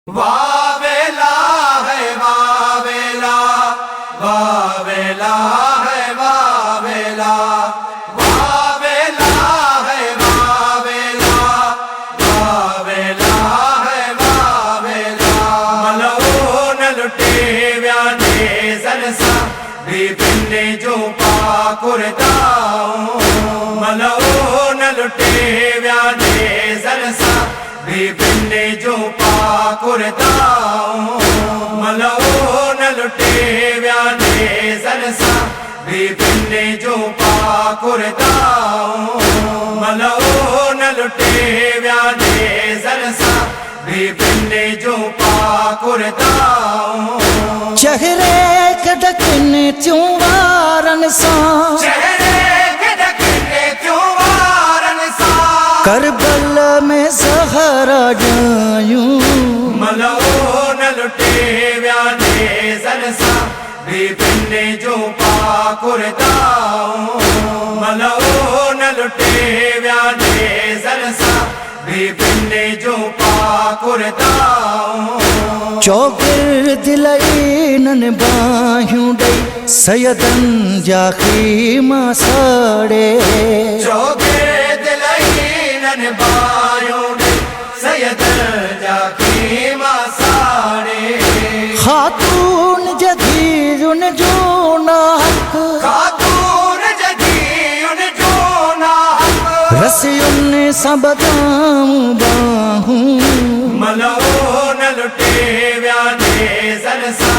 वावेला है वावेला, वावेला है वावेला, वावेला है वावेला, वावेला है वावेला। मलवो न लुटे व्याने सरसा भी पिंडे जो पाकुरताऊं। मलवो न लुटे व्याने सरसा भी पिंडे जो पाकुरताऊं। मलवो न लुटे व्याने सरसा भी पिंडे जो पाकुरताऊं। मलवो न लुटे व्याने सरसा भी पिंडे जो पाकुरताऊं। चेहरे कदकने त्यों वारन सा, चेहरे कदकने त्यों वारन सा, करबल में ज़हरा जायूं। मलवो न लुटे व्याने सरसा भी पिंडे जो पाकुरताऊं। मलवो न लुटे व्याने सरसा भी पिंडे जो पाकुरताऊं। चौगिर दिलईनन बाहियूं डई सयदन जा खीमा साड़े। चौगिर दिलईनन बाहियूं डई सयदन जा खीमा साड़े। खातून जदीजुन जो नाहक, खातून जदीजुन जो नाहक, रसियुन सबदाऊं बाहूं। मलवो न लुटे व्याने सरसा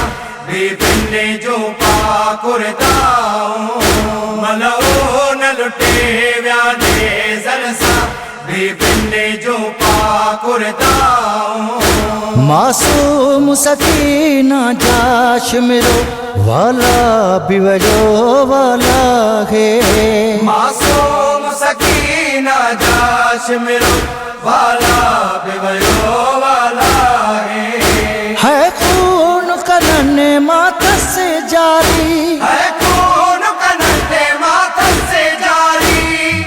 भी पिंडे जो पाकुरताऊं। मलवो न लुटे व्याने सरसा भी पिंडे जो पाकुरताऊं। मासूम सकीना जाश मिलो वाला बिवजो वाला है। मासूम सकीना जाश मिलो वाला बिवयो वाला है खून कनन माथा से जारी, है खून कनटे माथा से जारी।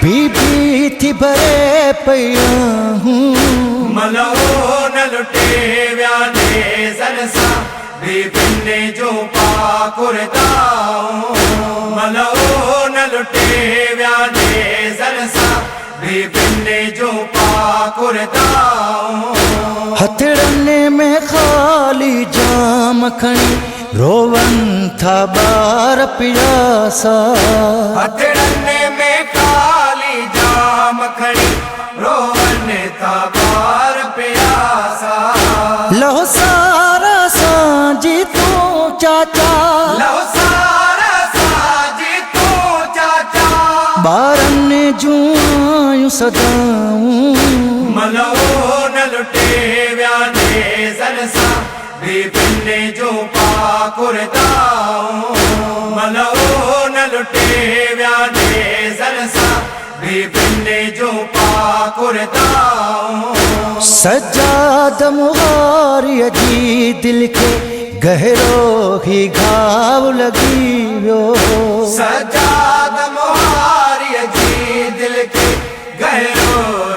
बीबी थी बरे पैया हूँ। मलवो न लुटे व्याने सरसा भी पिंडे जो पाकुरताऊं। मलवो न लुटे व्याने सरसा भी पिंडे जो पाकुरताऊं। हथड़ने में खाली जाम खणी रोवन था बार पियासा। हथड़ने में खाली जाम खड़ी रोवन था बार प्यासा। लो सारा सांजी तू चाचा, लो सारा साजी तू चाचा। बारन जूं सदाऊं। मलवो न लुटे व्याने सरसा भी पिंडे जो पाकुरताऊं। मलवो न लुटे व्याने सरसा भी पिंडे जो पाकुरताऊं। सजाद मुहारी जी दिल के गहरो ही घाव लगी व्यो। सजाद मुहारी जी दिल के गहरो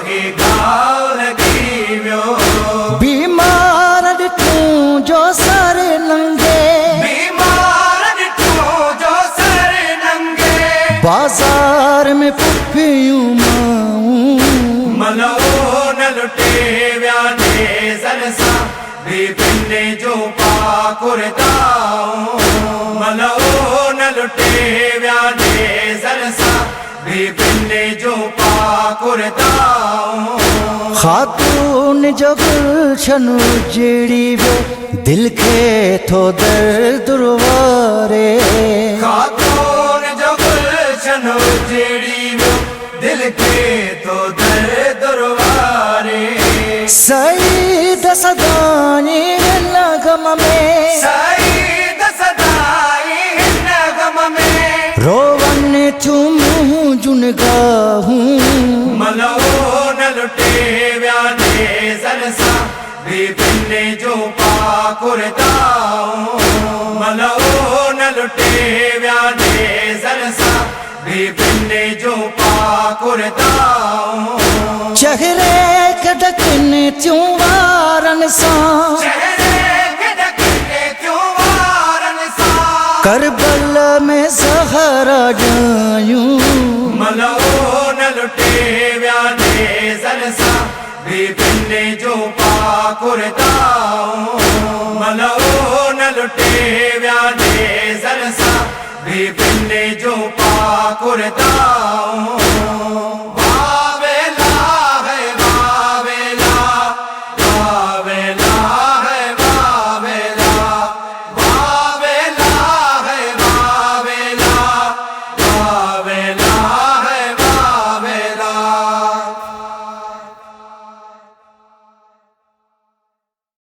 ही घाव लगी व्यो। बीमार डिठूं जो सर नंगे, बीमार डिठूं जो सर नंगे। बाजार में पुफियूं माऊं। मलवो न लुटे व्याने सरसा भी पिंडे जो पाकुरताऊं। मलवो न लुटे व्याने सरसा भी पिंडे जो पाकुरताऊं। खातून जो गुलशन उजड़ी व्यो दिल के थो दर्द रुवारे। खातून जो गुलशन उजड़ी व्यो दिल के तो दर्द रुवारे। सईद सदाई नगम में, सईद सदाई नगम में। रोवन चुम जुन गाहूं। मलवो न लुटे व्याने सरसा भी पिंडे जो पाकुरताऊं। मलवो न लुटे व्याने सरसा भी पिंडे जो पाकुरताऊं। चेहरे के ढकने त्यों वारन सा करबल में ज़हरा जायूं मलो न लुटे व्याने सरसा भी पिंडे जो पाकुरताऊं मलो न लुटे व्याने सरसा भी पिंडे जो पाकुरताऊं